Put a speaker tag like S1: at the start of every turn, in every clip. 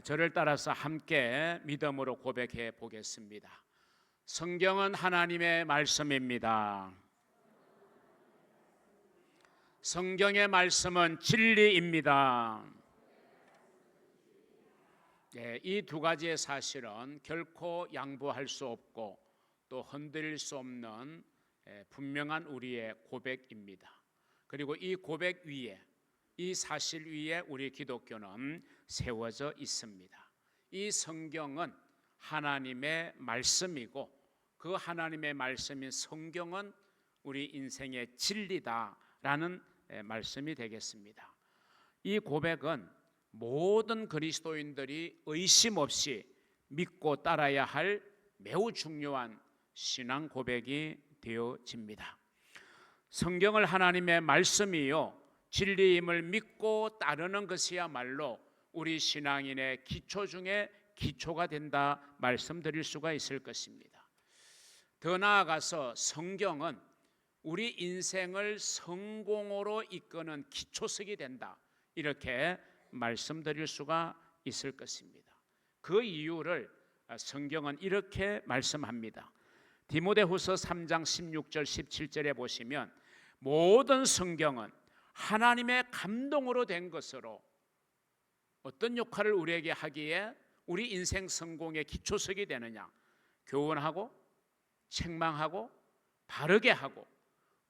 S1: 저를 따라서 함께 믿음으로 고백해 보겠습니다. 성경은 하나님의 말씀입니다. 성경의 말씀은 진리입니다. 이 두 가지의 사실은 결코 양보할 수 없고 또 흔들릴 수 없는 분명한 우리의 고백입니다. 그리고 이 고백 위에, 이 사실 위에 우리 기독교는 세워져 있습니다. 이 성경은 하나님의 말씀이고 그 하나님의 말씀인 성경은 우리 인생의 진리다라는 말씀이 되겠습니다. 이 고백은 모든 그리스도인들이 의심 없이 믿고 따라야 할 매우 중요한 신앙 고백이 되어집니다. 성경을 하나님의 말씀이요 진리임을 믿고 따르는 것이야말로 우리 신앙인의 기초 중에 기초가 된다 말씀드릴 수가 있을 것입니다. 더 나아가서 성경은 우리 인생을 성공으로 이끄는 기초석이 된다 이렇게 말씀드릴 수가 있을 것입니다. 그 이유를 성경은 이렇게 말씀합니다. 디모데후서 3장 16절 17절에 보시면 모든 성경은 하나님의 감동으로 된 것으로 어떤 역할을 우리에게 하기에 우리 인생 성공의 기초석이 되느냐, 교훈하고 책망하고 바르게 하고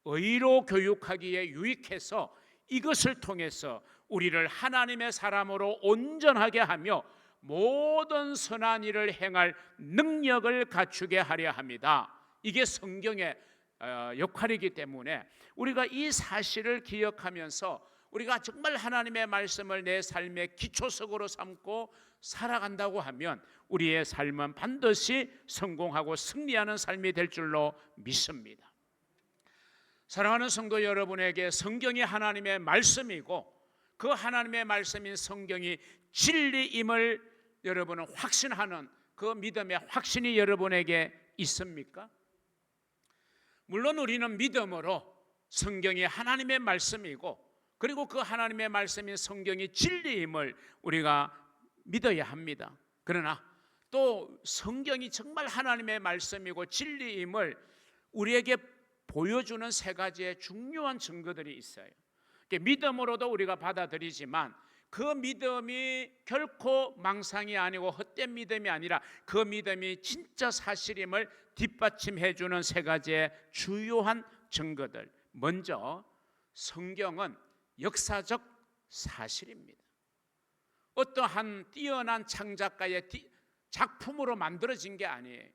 S1: 의로 교육하기에 유익해서 이것을 통해서 우리를 하나님의 사람으로 온전하게 하며 모든 선한 일을 행할 능력을 갖추게 하려 합니다. 이게 성경의 역할이기 때문에 우리가 이 사실을 기억하면서 우리가 정말 하나님의 말씀을 내 삶의 기초석으로 삼고 살아간다고 하면 우리의 삶은 반드시 성공하고 승리하는 삶이 될 줄로 믿습니다. 사랑하는 성도 여러분에게 성경이 하나님의 말씀이고 그 하나님의 말씀인 성경이 진리임을 여러분은 확신하는 그 믿음의 확신이 여러분에게 있습니까? 물론 우리는 믿음으로 성경이 하나님의 말씀이고 그리고 그 하나님의 말씀인 성경이 진리임을 우리가 믿어야 합니다. 그러나 또 성경이 정말 하나님의 말씀이고 진리임을 우리에게 보여주는 세 가지의 중요한 증거들이 있어요. 믿음으로도 우리가 받아들이지만 그 믿음이 결코 망상이 아니고 헛된 믿음이 아니라 그 믿음이 진짜 사실임을 뒷받침해 주는 세 가지의 주요한 증거들. 먼저 성경은 역사적 사실입니다. 어떠한 뛰어난 창작가의 작품으로 만들어진 게 아니에요.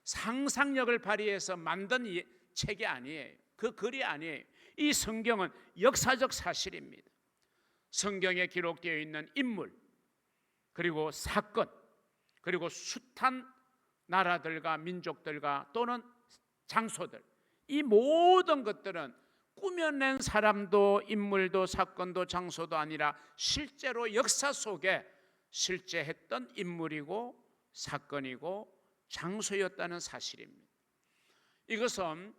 S1: 상상력을 발휘해서 만든 책이 아니에요. 그 글이 아니에요. 이 성경은 역사적 사실입니다. 성경에 기록되어 있는 인물 그리고 사건 그리고 숱한 나라들과 민족들과 또는 장소들, 이 모든 것들은 꾸며낸 사람도 인물도 사건도 장소도 아니라 실제로 역사 속에 실제 했던 인물이고 사건이고 장소였다는 사실입니다. 이것은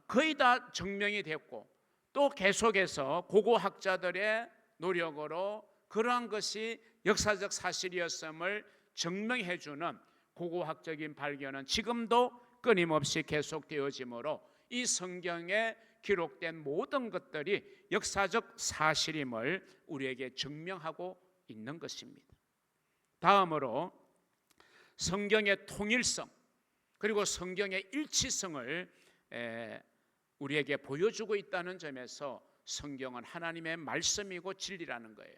S1: 거의 다 증명이 됐고 또 계속해서 고고학자들의 노력으로 그러한 것이 역사적 사실이었음을 증명해 주는 고고학적인 발견은 지금도 끊임없이 계속되어지므로 이 성경에 기록된 모든 것들이 역사적 사실임을 우리에게 증명하고 있는 것입니다. 다음으로 성경의 통일성 그리고 성경의 일치성을 우리에게 보여주고 있다는 점에서 성경은 하나님의 말씀이고 진리라는 거예요.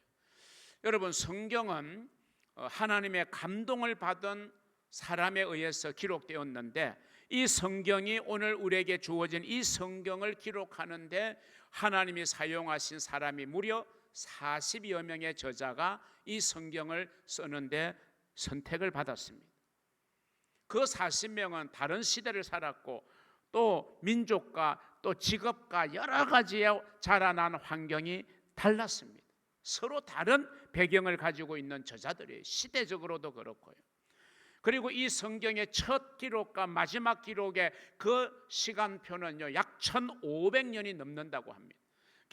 S1: 여러분, 성경은 하나님의 감동을 받은 사람에 의해서 기록되었는데 이 성경이 오늘 우리에게 주어진 이 성경을 기록하는데 하나님이 사용하신 사람이 무려 40여 명의 저자가 이 성경을 쓰는데 선택을 받았습니다. 그 40명은 다른 시대를 살았고 또 민족과 또 직업과 여러 가지의 자라난 환경이 달랐습니다. 서로 다른 배경을 가지고 있는 저자들이에요. 시대적으로도 그렇고요. 그리고 이 성경의 첫 기록과 마지막 기록의 그 시간표는요, 약 1500년이 넘는다고 합니다.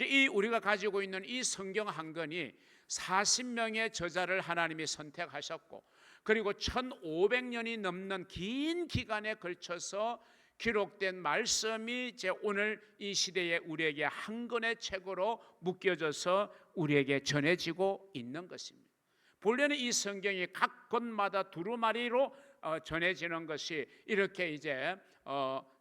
S1: 이 우리가 가지고 있는 이 성경 한 권이 40명의 저자를 하나님이 선택하셨고, 그리고 1500년이 넘는 긴 기간에 걸쳐서 기록된 말씀이 이제 오늘 이 시대에 우리에게 한 권의 책으로 묶여져서 우리에게 전해지고 있는 것입니다. 본래는 이 성경이 각 권마다 두루마리로 전해지는 것이 이렇게 이제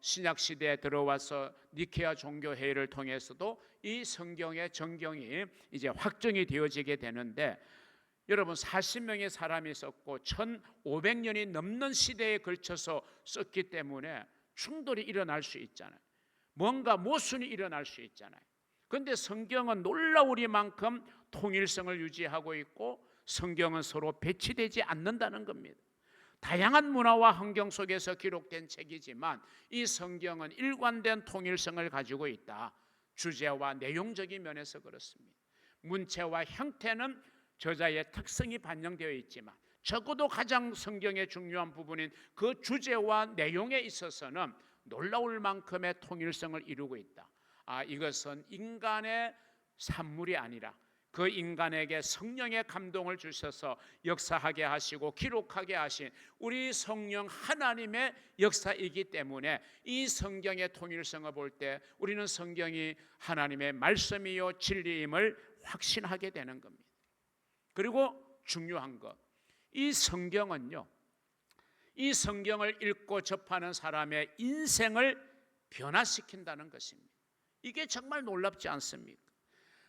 S1: 신약 시대에 들어와서 니케아 종교회의를 통해서도 이 성경의 정경이 이제 확정이 되어지게 되는데, 여러분 40명의 사람이 썼고 1500년이 넘는 시대에 걸쳐서 썼기 때문에 충돌이 일어날 수 있잖아요. 뭔가 모순이 일어날 수 있잖아요. 그런데 성경은 놀라우리만큼 통일성을 유지하고 있고 성경은 서로 배치되지 않는다는 겁니다. 다양한 문화와 환경 속에서 기록된 책이지만 이 성경은 일관된 통일성을 가지고 있다. 주제와 내용적인 면에서 그렇습니다. 문체와 형태는 저자의 특성이 반영되어 있지만 적어도 가장 성경의 중요한 부분인 그 주제와 내용에 있어서는 놀라울 만큼의 통일성을 이루고 있다. 이것은 인간의 산물이 아니라 그 인간에게 성령의 감동을 주셔서 역사하게 하시고 기록하게 하신 우리 성령 하나님의 역사이기 때문에 이 성경의 통일성을 볼 때 우리는 성경이 하나님의 말씀이요 진리임을 확신하게 되는 겁니다. 그리고 중요한 것, 이 성경은요, 이 성경을 읽고 접하는 사람의 인생을 변화시킨다는 것입니다. 이게 정말 놀랍지 않습니까?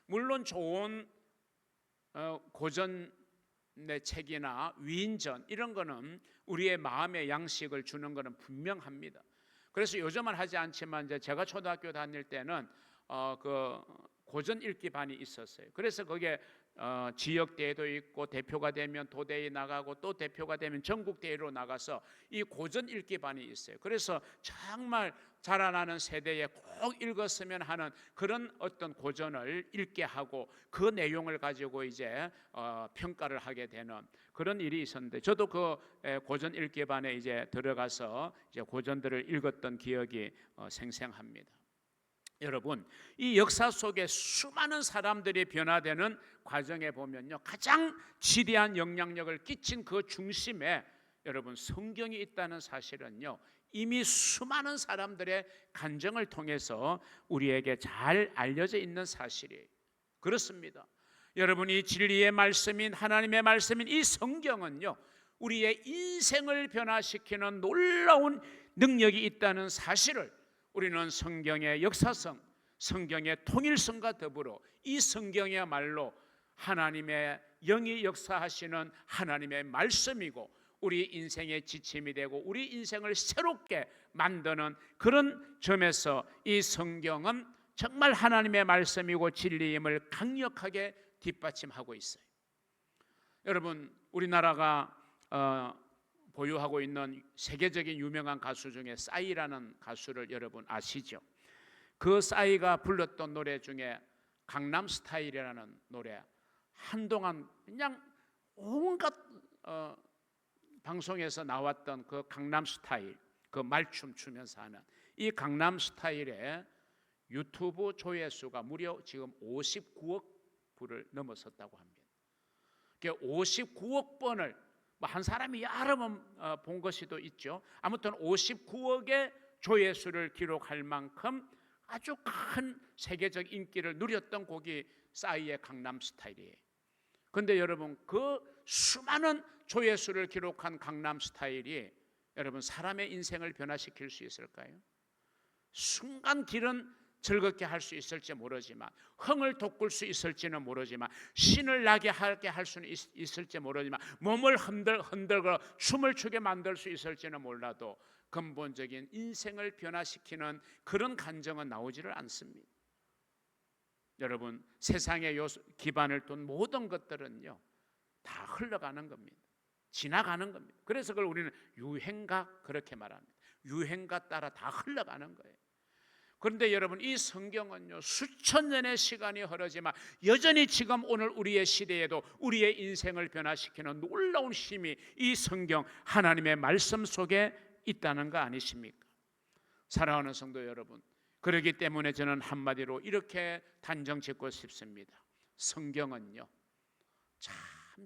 S1: 물론 좋은 고전의 책이나 위인전 이런 거는 우리의 마음의 양식을 주는 거는 분명합니다. 그래서 요즘은 하지 않지만 이제 제가 초등학교 다닐 때는 그 고전 읽기 반이 있었어요. 그래서 거기에 지역대회도 있고 대표가 되면 도대회 나가고 또 대표가 되면 전국대회로 나가서 이 고전 읽기 반이 있어요. 그래서 정말 자라나는 세대에 꼭 읽었으면 하는 그런 어떤 고전을 읽게 하고 그 내용을 가지고 이제 평가를 하게 되는 그런 일이 있었는데, 저도 그 고전 읽기 반에 이제 들어가서 이제 고전들을 읽었던 기억이 생생합니다. 여러분, 이 역사 속에 수많은 사람들이 변화되는 과정에 보면요, 가장 지대한 영향력을 끼친 그 중심에 여러분 성경이 있다는 사실은요, 이미 수많은 사람들의 간증을 통해서 우리에게 잘 알려져 있는 사실이에요. 그렇습니다. 여러분, 이 진리의 말씀인 하나님의 말씀인 이 성경은요, 우리의 인생을 변화시키는 놀라운 능력이 있다는 사실을 우리는 성경의 역사성, 성경의 통일성과 더불어 이 성경이야말로 하나님의 영이 역사하시는 하나님의 말씀이고 우리 인생의 지침이 되고 우리 인생을 새롭게 만드는 그런 점에서 이 성경은 정말 하나님의 말씀이고 진리임을 강력하게 뒷받침하고 있어요. 여러분, 우리나라가 보유하고 있는 세계적인 유명한 가수 중에 싸이라는 가수를 여러분 아시죠? 그 싸이가 불렀던 노래 중에 강남스타일이라는 노래, 한동안 그냥 온갖 방송에서 나왔던 그 강남스타일, 그 말춤 추면서 하는 이 강남스타일의 유튜브 조회수가 무려 지금 59억 뷰를 넘어섰다고 합니다. 59억 번을 한 사람이 여러 번 본 것이도 있죠. 아무튼 59억의 조회수를 기록할 만큼 아주 큰 세계적 인기를 누렸던 곡이 싸이의 강남스타일이에요. 그런데 여러분, 그 수많은 조회수를 기록한 강남스타일이 여러분 사람의 인생을 변화시킬 수 있을까요? 순간 길은 즐겁게 할 수 있을지 모르지만, 흥을 돋굴 수 있을지는 모르지만, 신을 나게 하게 할 수는 있을지 모르지만, 몸을 흔들고 춤을 추게 만들 수 있을지는 몰라도 근본적인 인생을 변화시키는 그런 감정은 나오지를 않습니다. 여러분, 세상의 기반을 둔 모든 것들은요 다 흘러가는 겁니다. 지나가는 겁니다. 그래서 그걸 우리는 유행가 그렇게 말합니다. 유행가 따라 다 흘러가는 거예요. 그런데 여러분, 이 성경은요 수천 년의 시간이 흐르지만 여전히 지금 오늘 우리의 시대에도 우리의 인생을 변화시키는 놀라운 힘이 이 성경 하나님의 말씀 속에 있다는 거 아니십니까? 사랑하는 성도 여러분, 그렇기 때문에 저는 한마디로 이렇게 단정 짓고 싶습니다. 성경은요 참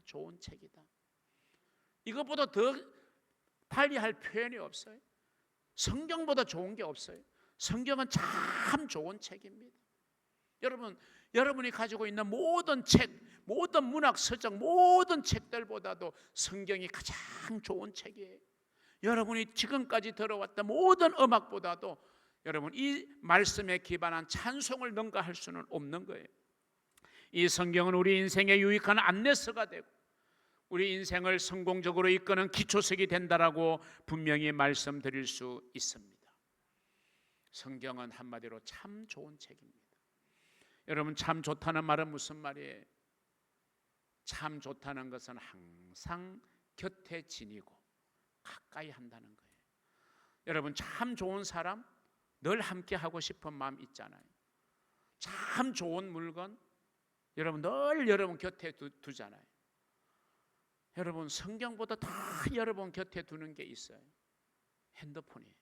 S1: 좋은 책이다. 이것보다 더 달리 할 표현이 없어요. 성경보다 좋은 게 없어요. 성경은 참 좋은 책입니다. 여러분, 여러분이 가지고 있는 모든 책, 모든 문학 서적, 모든 책들보다도 성경이 가장 좋은 책이에요. 여러분이 지금까지 들어왔던 모든 음악보다도 여러분 이 말씀에 기반한 찬송을 능가할 수는 없는 거예요. 이 성경은 우리 인생에 유익한 안내서가 되고 우리 인생을 성공적으로 이끄는 기초석이 된다라고 분명히 말씀드릴 수 있습니다. 성경은 한마디로 참 좋은 책입니다. 여러분, 참 좋다는 말은 무슨 말이에요? 참 좋다는 것은 항상 곁에 지니고 가까이 한다는 거예요. 여러분, 참 좋은 사람 늘 함께 하고 싶은 마음 있잖아요. 참 좋은 물건 여러분 늘 여러분 곁에 두잖아요. 여러분, 성경보다 다 여러분 곁에 두는 게 있어요. 핸드폰이에요.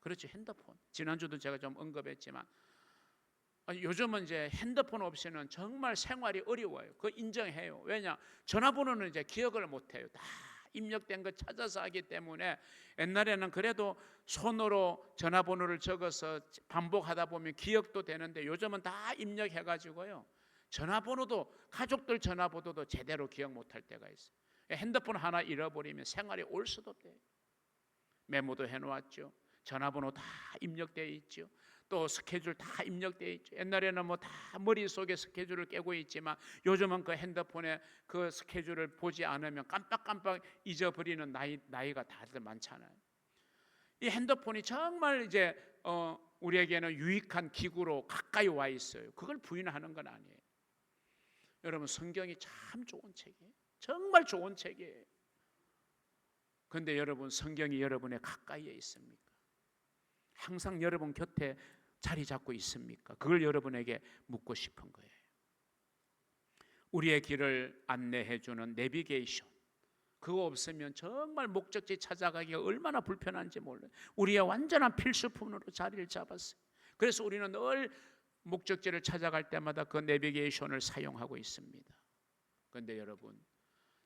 S1: 그렇죠, 핸드폰. 지난주도 제가 좀 언급했지만 요즘은 이제 핸드폰 없이는 정말 생활이 어려워요. 그거 인정해요. 왜냐? 전화번호는 이제 기억을 못해요. 다 입력된 거 찾아서 하기 때문에 옛날에는 그래도 손으로 전화번호를 적어서 반복하다 보면 기억도 되는데 요즘은 다 입력해가지고요. 전화번호도 가족들 전화번호도 제대로 기억 못할 때가 있어요. 핸드폰 하나 잃어버리면 생활이 올 수도 없대요. 메모도 해놓았죠. 전화번호 다 입력되어 있죠. 또 스케줄 다 입력되어 있죠. 옛날에는 뭐 다 머릿속에 스케줄을 깨고 있지만 요즘은 그 핸드폰에 그 스케줄을 보지 않으면 깜빡깜빡 잊어버리는 나이가 다들 많잖아요. 이 핸드폰이 정말 이제 우리에게는 유익한 기구로 가까이 와 있어요. 그걸 부인하는 건 아니에요. 여러분, 성경이 참 좋은 책이에요. 정말 좋은 책이에요. 그런데 여러분, 성경이 여러분의 가까이에 있습니까? 항상 여러분 곁에 자리 잡고 있습니까? 그걸 여러분에게 묻고 싶은 거예요. 우리의 길을 안내해 주는 내비게이션, 그거 없으면 정말 목적지 찾아가기가 얼마나 불편한지 몰라요. 우리의 완전한 필수품으로 자리를 잡았어요. 그래서 우리는 늘 목적지를 찾아갈 때마다 그 내비게이션을 사용하고 있습니다. 그런데 여러분,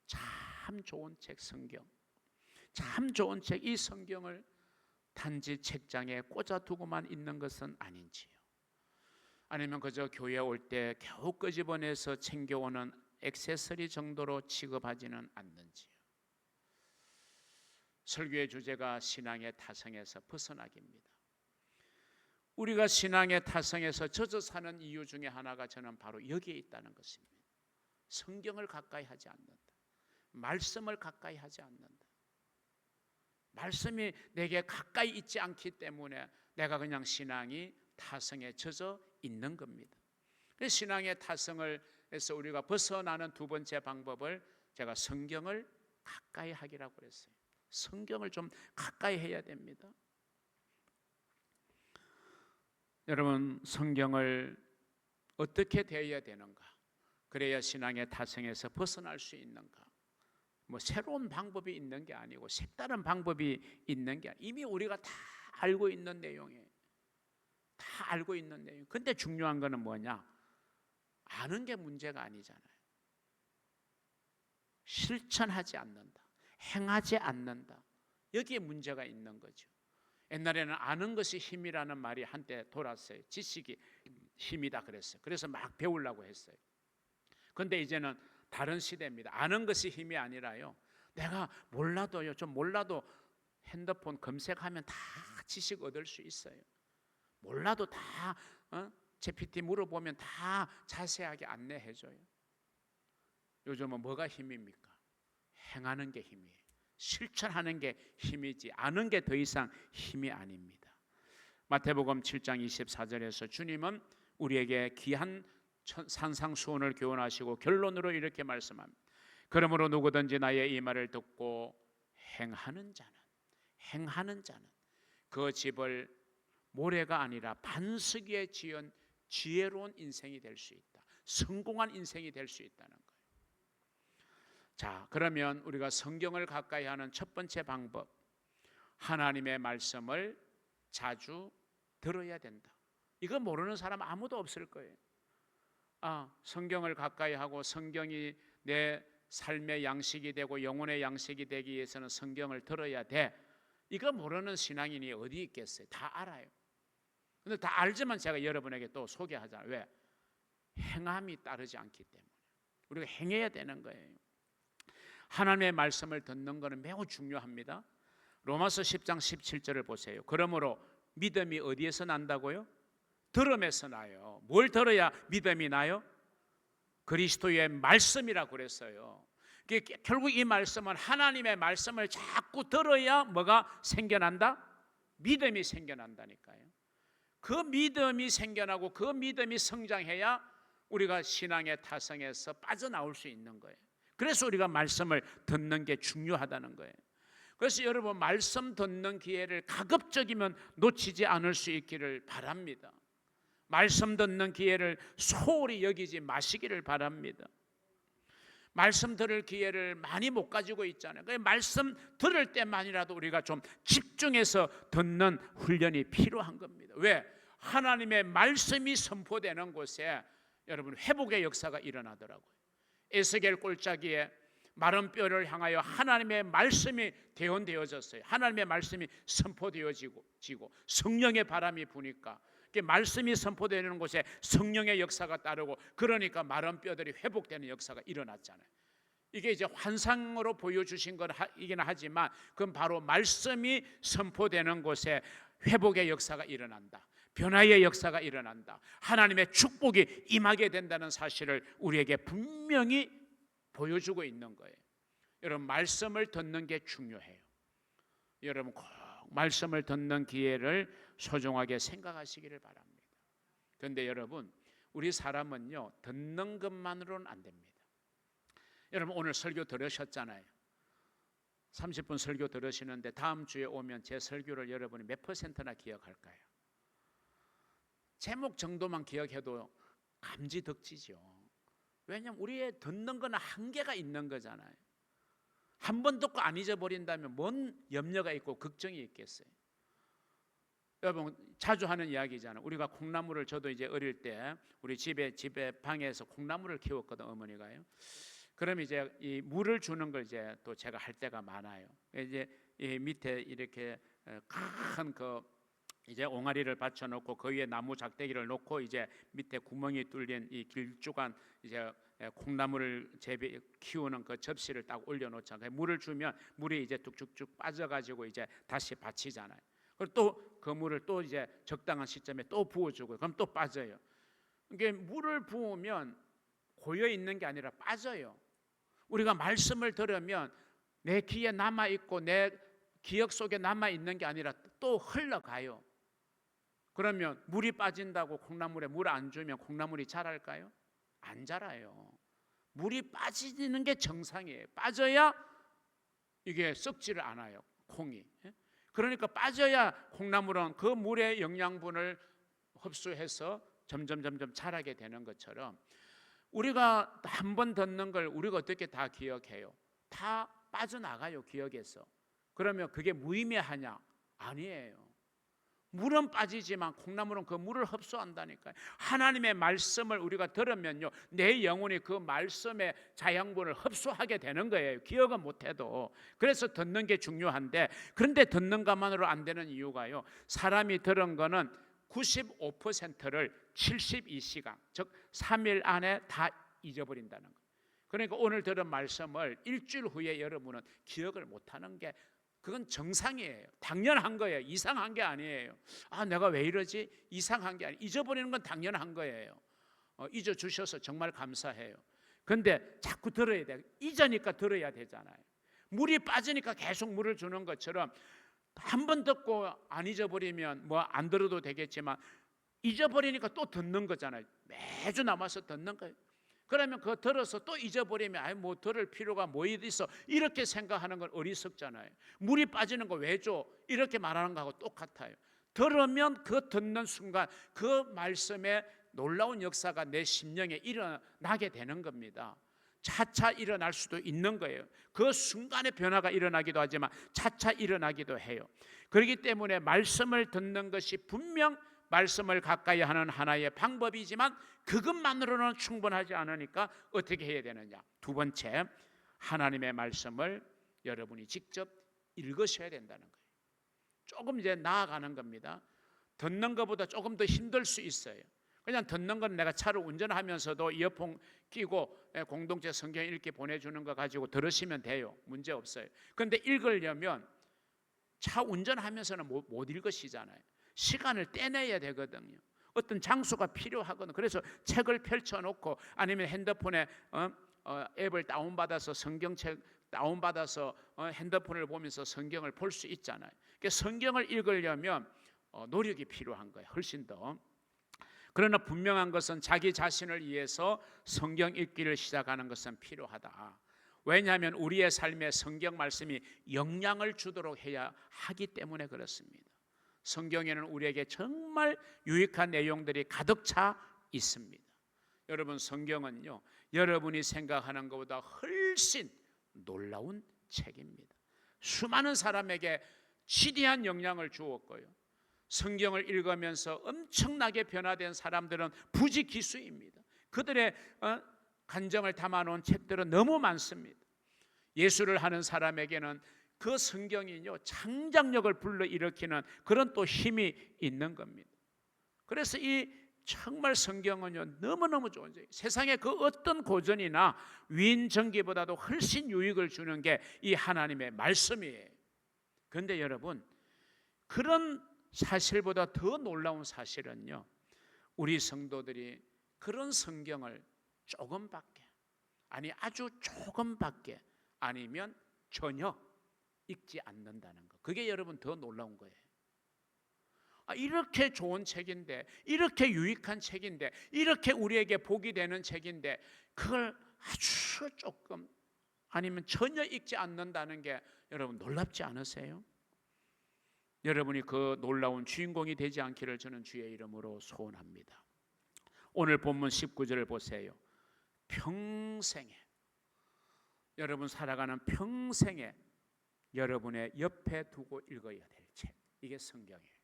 S1: 참 좋은 책 성경, 참 좋은 책 이 성경을 단지 책장에 꽂아두고만 있는 것은 아닌지요? 아니면 그저 교회 올 때 겨우 끄집어내서 챙겨오는 액세서리 정도로 취급하지는 않는지요? 설교의 주제가 신앙의 타성에서 벗어나기입니다. 우리가 신앙의 타성에서 젖어 사는 이유 중에 하나가 저는 바로 여기에 있다는 것입니다. 성경을 가까이 하지 않는다. 말씀을 가까이 하지 않는다. 말씀이 내게 가까이 있지 않기 때문에 내가 그냥 신앙이 타성에 젖어 있는 겁니다. 신앙의 타성을 해서 우리가 벗어나는 두 번째 방법을 제가 성경을 가까이 하기라고 그랬어요. 성경을 좀 가까이 해야 됩니다. 여러분, 성경을 어떻게 대해야 되는가? 그래야 신앙의 타성에서 벗어날 수 있는가? 뭐 새로운 방법이 있는 게 아니고 색다른 방법이 있는 게 아니고 이미 우리가 다 알고 있는 내용이에요. 다 알고 있는 내용. 근데 중요한 거는 뭐냐? 아는 게 문제가 아니잖아요. 실천하지 않는다. 행하지 않는다. 여기에 문제가 있는 거죠. 옛날에는 아는 것이 힘이라는 말이 한때 돌았어요. 지식이 힘이다 그랬어요. 그래서 막 배우려고 했어요. 그런데 이제는 다른 시대입니다. 아는 것이 힘이 아니라요. 내가 몰라도요, 좀 몰라도 핸드폰 검색하면 다 지식 얻을 수 있어요. 몰라도 다 GPT 물어보면 다 자세하게 안내해줘요. 요즘은 뭐가 힘입니까? 행하는 게 힘이에요. 실천하는 게 힘이지 아는 게 더 이상 힘이 아닙니다. 마태복음 7장 24절에서 주님은 우리에게 귀한 산상수훈을 교훈하시고 결론으로 이렇게 말씀합니다. 그러므로 누구든지 나의 이 말을 듣고 행하는 자는 그 집을 모래가 아니라 반석에 지은 지혜로운 인생이 될 수 있다. 성공한 인생이 될 수 있다는 거예요. 자, 그러면 우리가 성경을 가까이 하는 첫 번째 방법, 하나님의 말씀을 자주 들어야 된다. 이거 모르는 사람 아무도 없을 거예요. 성경을 가까이 하고 성경이 내 삶의 양식이 되고 영혼의 양식이 되기 위해서는 성경을 들어야 돼. 이거 모르는 신앙인이 어디 있겠어요? 다 알아요. 근데 다 알지만 제가 여러분에게 또 소개하잖아요. 왜? 행함이 따르지 않기 때문에. 우리가 행해야 되는 거예요. 하나님의 말씀을 듣는 것은 매우 중요합니다. 로마서 10장 17절을 보세요. 그러므로 믿음이 어디에서 난다고요? 들음에서 나요. 뭘 들어야 믿음이 나요? 그리스도의 말씀이라고 그랬어요. 결국 이 말씀은 하나님의 말씀을 자꾸 들어야 뭐가 생겨난다? 믿음이 생겨난다니까요. 그 믿음이 생겨나고 그 믿음이 성장해야 우리가 신앙의 타성에서 빠져나올 수 있는 거예요. 그래서 우리가 말씀을 듣는 게 중요하다는 거예요. 그래서 여러분 말씀 듣는 기회를 가급적이면 놓치지 않을 수 있기를 바랍니다. 말씀 듣는 기회를 소홀히 여기지 마시기를 바랍니다. 말씀 들을 기회를 많이 못 가지고 있잖아요. 말씀 들을 때만이라도 우리가 좀 집중해서 듣는 훈련이 필요한 겁니다. 왜? 하나님의 말씀이 선포되는 곳에 여러분 회복의 역사가 일어나더라고요. 에스겔 골짜기에 마른 뼈를 향하여 하나님의 말씀이 대언되어졌어요. 하나님의 말씀이 선포되어지고 성령의 바람이 부니까 말씀이 선포되는 곳에 성령의 역사가 따르고 그러니까 마른 뼈들이 회복되는 역사가 일어났잖아요. 이게 이제 환상으로 보여주신 것이긴 하지만 그건 바로 말씀이 선포되는 곳에 회복의 역사가 일어난다. 변화의 역사가 일어난다. 하나님의 축복이 임하게 된다는 사실을 우리에게 분명히 보여주고 있는 거예요. 여러분 말씀을 듣는 게 중요해요. 여러분 꼭 말씀을 듣는 기회를 소중하게 생각하시기를 바랍니다. 그런데 여러분 우리 사람은요 듣는 것만으로는 안 됩니다. 여러분 오늘 설교 들으셨잖아요. 30분 설교 들으시는데 다음 주에 오면 제 설교를 여러분이 몇 %나 기억할까요? 제목 정도만 기억해도 감지덕지죠. 왜냐하면 우리의 듣는 건 한계가 있는 거잖아요. 한 번 듣고 안 잊어버린다면 뭔 염려가 있고 걱정이 있겠어요. 여러분 자주 하는 이야기잖아요. 우리가 콩나물을 저도 이제 어릴 때 우리 집에 방에서 콩나물을 키웠거든 어머니가요. 그럼 이제 이 물을 주는 걸 이제 또 제가 할 때가 많아요. 이제 이 밑에 이렇게 큰 그 이제 옹알이를 받쳐놓고 그 위에 나무 작대기를 놓고 이제 밑에 구멍이 뚫린 이 길쭉한 이제 콩나물을 키우는 그 접시를 딱 올려놓잖아요. 물을 주면 물이 이제 뚝뚝뚝 빠져가지고 이제 다시 받치잖아요. 그리고 또 그 물을 또 이제 적당한 시점에 또 부어주고 그럼 또 빠져요. 이게 물을 부으면 고여 있는 게 아니라 빠져요. 우리가 말씀을 들으면 내 귀에 남아 있고 내 기억 속에 남아 있는 게 아니라 또 흘러가요. 그러면 물이 빠진다고 콩나물에 물 안 주면 콩나물이 자랄까요? 안 자라요. 물이 빠지는 게 정상이에요. 빠져야 이게 썩지를 않아요. 콩이. 그러니까 빠져야 콩나물은 그 물의 영양분을 흡수해서 점점 자라게 되는 것처럼 우리가 한 번 듣는 걸 우리가 어떻게 다 기억해요? 다 빠져나가요 기억에서. 그러면 그게 무의미하냐? 아니에요. 물은 빠지지만 콩나물은 그 물을 흡수한다니까요. 하나님의 말씀을 우리가 들으면요 내 영혼이 그 말씀의 자양분을 흡수하게 되는 거예요. 기억은 못해도. 그래서 듣는 게 중요한데 그런데 듣는 것만으로 안 되는 이유가요 사람이 들은 거는 95%를 72시간 즉 3일 안에 다 잊어버린다는 거예요. 그러니까 오늘 들은 말씀을 일주일 후에 여러분은 기억을 못하는 게 그건 정상이에요. 당연한 거예요. 이상한 게 아니에요. 아 내가 왜 이러지? 이상한 게 아니에요. 잊어버리는 건 당연한 거예요. 잊어주셔서 정말 감사해요. 그런데 자꾸 들어야 돼요. 잊으니까 들어야 되잖아요. 물이 빠지니까 계속 물을 주는 것처럼 한 번 듣고 안 잊어버리면 뭐 안 들어도 되겠지만 잊어버리니까 또 듣는 거잖아요. 매주 남아서 듣는 거예요. 그러면 그거 들어서 또 잊어버리면 아이 뭐 들을 필요가 뭐 있어 이렇게 생각하는 건 어리석잖아요. 물이 빠지는 거 왜 줘? 이렇게 말하는 거하고 똑같아요. 들으면 그 듣는 순간 그 말씀에 놀라운 역사가 내 심령에 일어나게 되는 겁니다. 차차 일어날 수도 있는 거예요. 그 순간에 변화가 일어나기도 하지만 차차 일어나기도 해요. 그렇기 때문에 말씀을 듣는 것이 분명 말씀을 가까이 하는 하나의 방법이지만 그것만으로는 충분하지 않으니까 어떻게 해야 되느냐? 두 번째, 하나님의 말씀을 여러분이 직접 읽으셔야 된다는 거예요. 조금 이제 나아가는 겁니다. 듣는 것보다 조금 더 힘들 수 있어요. 그냥 듣는 건 내가 차를 운전하면서도 이어폰 끼고 공동체 성경 읽기 보내주는 거 가지고 들으시면 돼요. 문제 없어요. 그런데 읽으려면 차 운전하면서는 못 읽으시잖아요. 시간을 떼내야 되거든요. 어떤 장소가 필요하거든요. 그래서 책을 펼쳐놓고 아니면 핸드폰에 앱을 다운받아서 성경책 다운받아서 핸드폰을 보면서 성경을 볼 수 있잖아요. 그러니까 성경을 읽으려면 노력이 필요한 거예요. 훨씬 더. 그러나 분명한 것은 자기 자신을 위해서 성경 읽기를 시작하는 것은 필요하다. 왜냐하면 우리의 삶에 성경 말씀이 영향을 주도록 해야 하기 때문에 그렇습니다. 성경에는 우리에게 정말 유익한 내용들이 가득 차 있습니다. 여러분, 성경은요, 여러분이 생각하는 것보다 훨씬 놀라운 책입니다. 수많은 사람에게 지대한 영향을 주었고요, 성경을 읽으면서 엄청나게 변화된 사람들은 부지기수입니다. 그들의 간정을 담아놓은 책들은 너무 많습니다. 예수를 하는 사람에게는 그 성경이요, 창작력을 불러일으키는 그런 또 힘이 있는 겁니다. 그래서 이 정말 성경은요, 너무너무 좋은 책. 세상의 그 어떤 고전이나 위인 전기보다도 훨씬 유익을 주는 게 이 하나님의 말씀이에요. 그런데 여러분, 그런 사실보다 더 놀라운 사실은요, 우리 성도들이 그런 성경을 조금밖에, 아니 아주 조금밖에, 아니면 전혀 읽지 않는다는 것. 그게 여러분 더 놀라운 거예요. 이렇게 좋은 책인데, 이렇게 유익한 책인데, 이렇게 우리에게 복이 되는 책인데 그걸 아주 조금 아니면 전혀 읽지 않는다는 게 여러분 놀랍지 않으세요? 여러분이 그 놀라운 주인공이 되지 않기를 저는 주의 이름으로 소원합니다. 오늘 본문 19절을 보세요. 평생에, 여러분 살아가는 평생에 여러분의 옆에 두고 읽어야 될 책, 이게 성경이에요.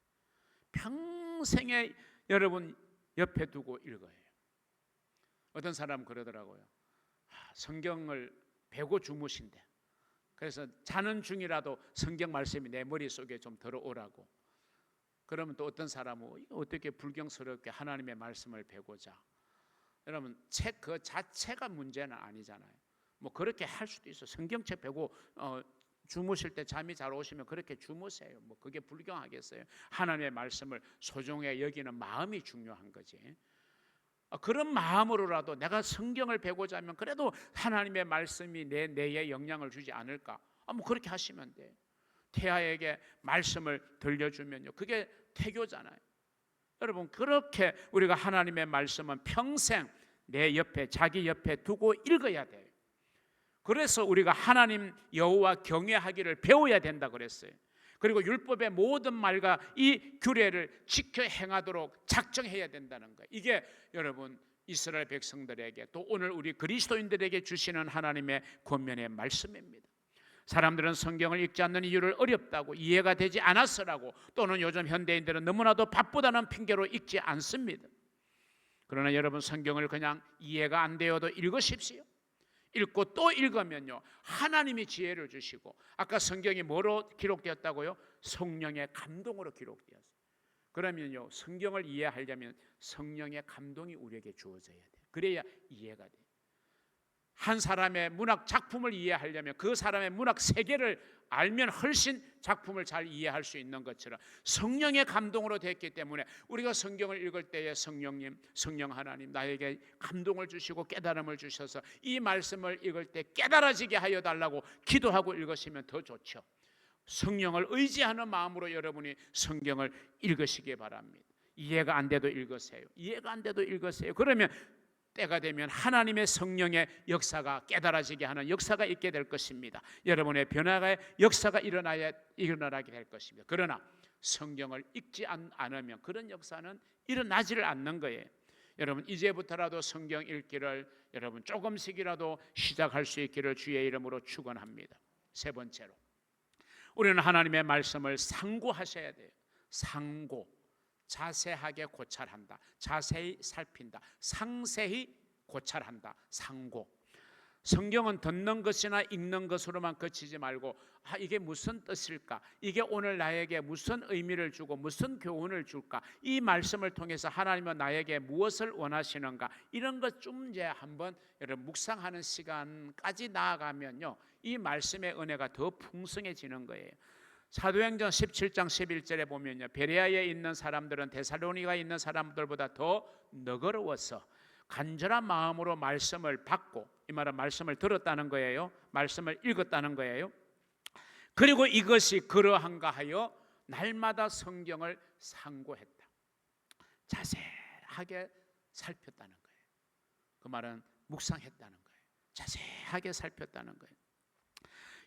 S1: 평생에 여러분 옆에 두고 읽어야 해요. 어떤 사람 그러더라고요. 성경을 베고 주무신대. 그래서 자는 중이라도 성경 말씀이 내 머릿속에 좀 들어오라고. 그러면 또 어떤 사람은 어떻게 불경스럽게 하나님의 말씀을 베고자. 여러분, 책 그 자체가 문제는 아니잖아요. 뭐 그렇게 할 수도 있어. 성경책 베고 주무실 때 잠이 잘 오시면 그렇게 주무세요. 뭐 그게 불경하겠어요? 하나님의 말씀을 소중히 여기는 마음이 중요한 거지. 그런 마음으로라도 내가 성경을 베고자 하면 그래도 하나님의 말씀이 내 뇌에 영향을 주지 않을까? 뭐 그렇게 하시면 돼요. 태아에게 말씀을 들려주면요, 그게 태교잖아요. 여러분, 그렇게 우리가 하나님의 말씀은 평생 내 옆에, 자기 옆에 두고 읽어야 돼요. 그래서 우리가 하나님 여호와 경외하기를 배워야 된다 그랬어요. 그리고 율법의 모든 말과 이 규례를 지켜 행하도록 작정해야 된다는 거예요. 이게 여러분 이스라엘 백성들에게 또 오늘 우리 그리스도인들에게 주시는 하나님의 권면의 말씀입니다. 사람들은 성경을 읽지 않는 이유를 어렵다고, 이해가 되지 않았으라고, 또는 요즘 현대인들은 너무나도 바쁘다는 핑계로 읽지 않습니다. 그러나 여러분, 성경을 그냥 이해가 안 되어도 읽으십시오. 읽고 또 읽으면요, 하나님이 지혜를 주시고, 아까 성경이 뭐로 기록되었다고요? 성령의 감동으로 기록되었어요. 그러면요, 성경을 이해하려면 성령의 감동이 우리에게 주어져야 돼요. 그래야 이해가 돼요. 한 사람의 문학 작품을 이해하려면 그 사람의 문학 세계를 알면 훨씬 작품을 잘 이해할 수 있는 것처럼 성령의 감동으로 됐기 때문에 우리가 성경을 읽을 때에 성령님, 성령 하나님 나에게 감동을 주시고 깨달음을 주셔서 이 말씀을 읽을 때 깨달아지게 하여 달라고 기도하고 읽으시면 더 좋죠. 성령을 의지하는 마음으로 여러분이 성경을 읽으시기 바랍니다. 이해가 안 돼도 읽으세요. 이해가 안 돼도 읽으세요. 그러면 때가 되면 하나님의 성령의 역사가 깨달아지게 하는 역사가 있게 될 것입니다. 여러분의 변화의 역사가 일어나게 될 것입니다. 그러나 성경을 읽지 않으면 그런 역사는 일어나지를 않는 거예요. 여러분, 이제부터라도 성경 읽기를 여러분 조금씩이라도 시작할 수 있기를 주의 이름으로 축원합니다. 세 번째로, 우리는 하나님의 말씀을 상고하셔야 돼요. 상고. 자세하게 고찰한다, 자세히 살핀다, 상세히 고찰한다. 상고. 성경은 듣는 것이나 읽는 것으로만 그치지 말고 이게 무슨 뜻일까? 이게 오늘 나에게 무슨 의미를 주고 무슨 교훈을 줄까? 이 말씀을 통해서 하나님은 나에게 무엇을 원하시는가? 이런 것 좀 이제 한번 여러분 묵상하는 시간까지 나아가면요, 이 말씀의 은혜가 더 풍성해지는 거예요. 사도행전 17장 11절에 보면요, 베레아에 있는 사람들은 데살로니가에 있는 사람들보다 더 너그러워서 간절한 마음으로 말씀을 받고, 이 말은 말씀을 들었다는 거예요. 말씀을 읽었다는 거예요. 그리고 이것이 그러한가 하여 날마다 성경을 상고했다. 자세하게 살폈다는 거예요. 그 말은 묵상했다는 거예요. 자세하게 살폈다는 거예요.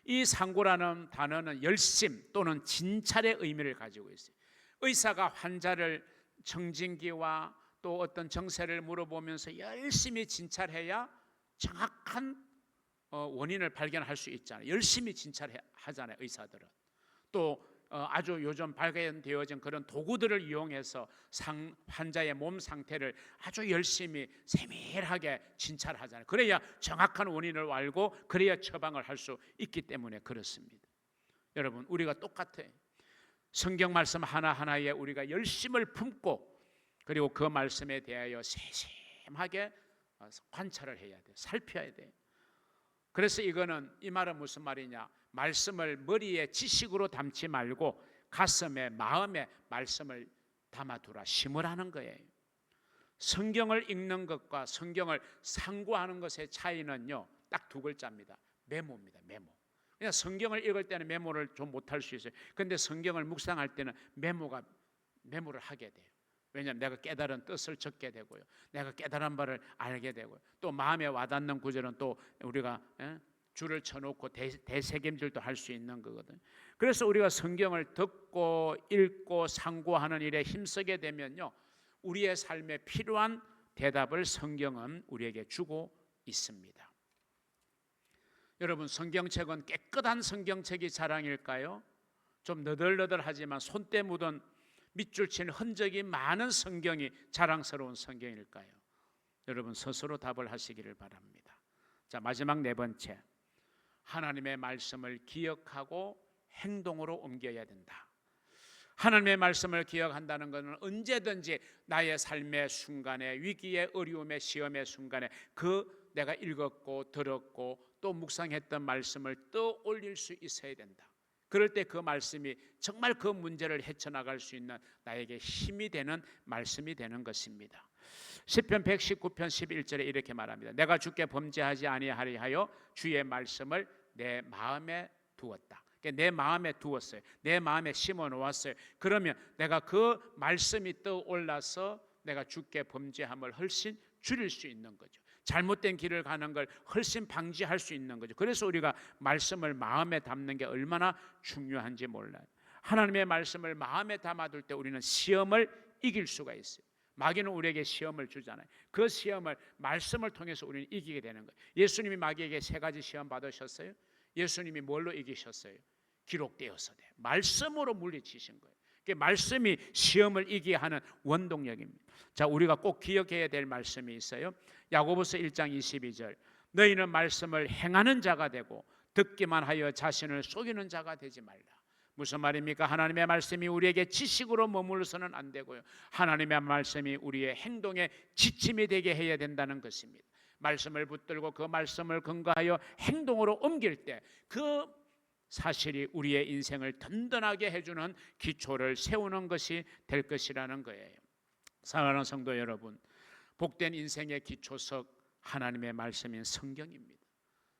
S1: 이 상고라는 단어는 열심 또는 진찰의 의미를 가지고 있어요. 의사가 환자를 정진기와 또 어떤 정세를 물어보면서 열심히 진찰해야 정확한 원인을 발견할 수 있잖아요. 열심히 진찰하잖아요, 의사들은. 또 아주 요즘 발견되어진 그런 도구들을 이용해서 환자의 몸 상태를 아주 열심히 세밀하게 진찰하잖아요. 그래야 정확한 원인을 알고 그래야 처방을 할 수 있기 때문에 그렇습니다. 여러분, 우리가 똑같아요. 성경 말씀 하나하나에 우리가 열심을 품고 그리고 그 말씀에 대하여 세심하게 관찰을 해야 돼요. 살펴야 돼요. 그래서 이 말은 무슨 말이냐? 말씀을 머리에 지식으로 담지 말고 가슴에, 마음에 말씀을 담아두라, 심으라는 거예요. 성경을 읽는 것과 성경을 상고하는 것의 차이는요, 딱 두 글자입니다. 메모입니다. 메모. 그냥 성경을 읽을 때는 메모를 좀 못할 수 있어요. 그런데 성경을 묵상할 때는 메모를 하게 돼요. 왜냐하면 내가 깨달은 뜻을 적게 되고요, 내가 깨달은 바를 알게 되고요, 또 마음에 와닿는 구절은 또 우리가 줄을 쳐놓고 대새김질도 할 수 있는 거거든요. 그래서 우리가 성경을 듣고 읽고 상고하는 일에 힘쓰게 되면요, 우리의 삶에 필요한 대답을 성경은 우리에게 주고 있습니다. 여러분, 성경책은 깨끗한 성경책이 자랑일까요? 좀 너덜너덜하지만 손때 묻은 밑줄 친 흔적이 많은 성경이 자랑스러운 성경일까요? 여러분, 스스로 답을 하시기를 바랍니다. 자, 마지막 네 번째, 하나님의 말씀을 기억하고 행동으로 옮겨야 된다. 하나님의 말씀을 기억한다는 것은 언제든지 나의 삶의 순간에, 위기의 어려움의 시험의 순간에 그 내가 읽었고 들었고 또 묵상했던 말씀을 떠올릴 수 있어야 된다. 그럴 때 그 말씀이 정말 그 문제를 헤쳐나갈 수 있는 나에게 힘이 되는 말씀이 되는 것입니다. 시편 119편 11절에 이렇게 말합니다. 내가 주께 범죄하지 아니하리 하여 주의 말씀을 내 마음에 두었다. 내 마음에 두었어요. 내 마음에 심어 놓았어요. 그러면 내가 그 말씀이 떠올라서 내가 주께 범죄함을 훨씬 줄일 수 있는 거죠. 잘못된 길을 가는 걸 훨씬 방지할 수 있는 거죠. 그래서 우리가 말씀을 마음에 담는 게 얼마나 중요한지 몰라요. 하나님의 말씀을 마음에 담아둘 때 우리는 시험을 이길 수가 있어요. 마귀는 우리에게 시험을 주잖아요. 그 시험을 말씀을 통해서 우리는 이기게 되는 거예요. 예수님이 마귀에게 세 가지 시험 받으셨어요. 예수님이 뭘로 이기셨어요? 기록되었으되, 말씀으로 물리치신 거예요. 말씀이 시험을 이기게 하는 원동력입니다. 자, 우리가 꼭 기억해야 될 말씀이 있어요. 야고보서 1장 22절, 너희는 말씀을 행하는 자가 되고 듣기만 하여 자신을 속이는 자가 되지 말라. 무슨 말입니까? 하나님의 말씀이 우리에게 지식으로 머물러서는 안 되고요, 하나님의 말씀이 우리의 행동에 지침이 되게 해야 된다는 것입니다. 말씀을 붙들고 그 말씀을 근거하여 행동으로 옮길 때 그 사실이 우리의 인생을 든든하게 해주는 기초를 세우는 것이 될 것이라는 거예요. 사랑하는 성도 여러분, 복된 인생의 기초석 하나님의 말씀인 성경입니다.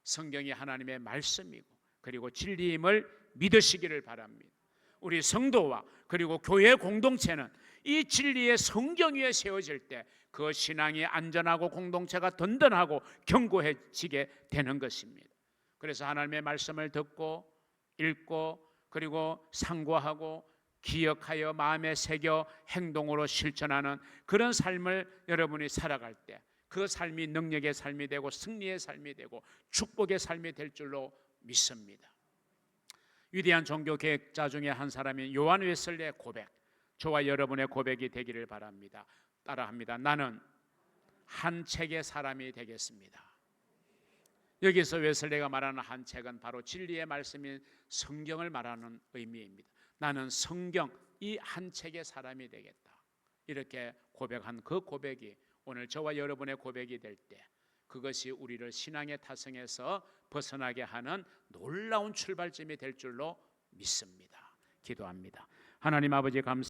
S1: 성경이 하나님의 말씀이고 그리고 진리임을 믿으시기를 바랍니다. 우리 성도와 그리고 교회 공동체는 이 진리의 성경 위에 세워질 때 그 신앙이 안전하고 공동체가 든든하고 견고해지게 되는 것입니다. 그래서 하나님의 말씀을 듣고 읽고 그리고 상고하고 기억하여 마음에 새겨 행동으로 실천하는 그런 삶을 여러분이 살아갈 때 그 삶이 능력의 삶이 되고 승리의 삶이 되고 축복의 삶이 될 줄로 믿습니다. 위대한 종교 개혁자 중에 한 사람인 요한 웨슬리의 고백, 저와 여러분의 고백이 되기를 바랍니다. 따라합니다. 나는 한 책의 사람이 되겠습니다. 여기서 웨슬리가 말하는 한 책은 바로 진리의 말씀인 성경을 말하는 의미입니다. 나는 성경 이 한 책의 사람이 되겠다. 이렇게 고백한 그 고백이 오늘 저와 여러분의 고백이 될 때 그것이 우리를 신앙의 타성에서 벗어나게 하는 놀라운 출발점이 될 줄로 믿습니다. 기도합니다. 하나님 아버지 감사합니다.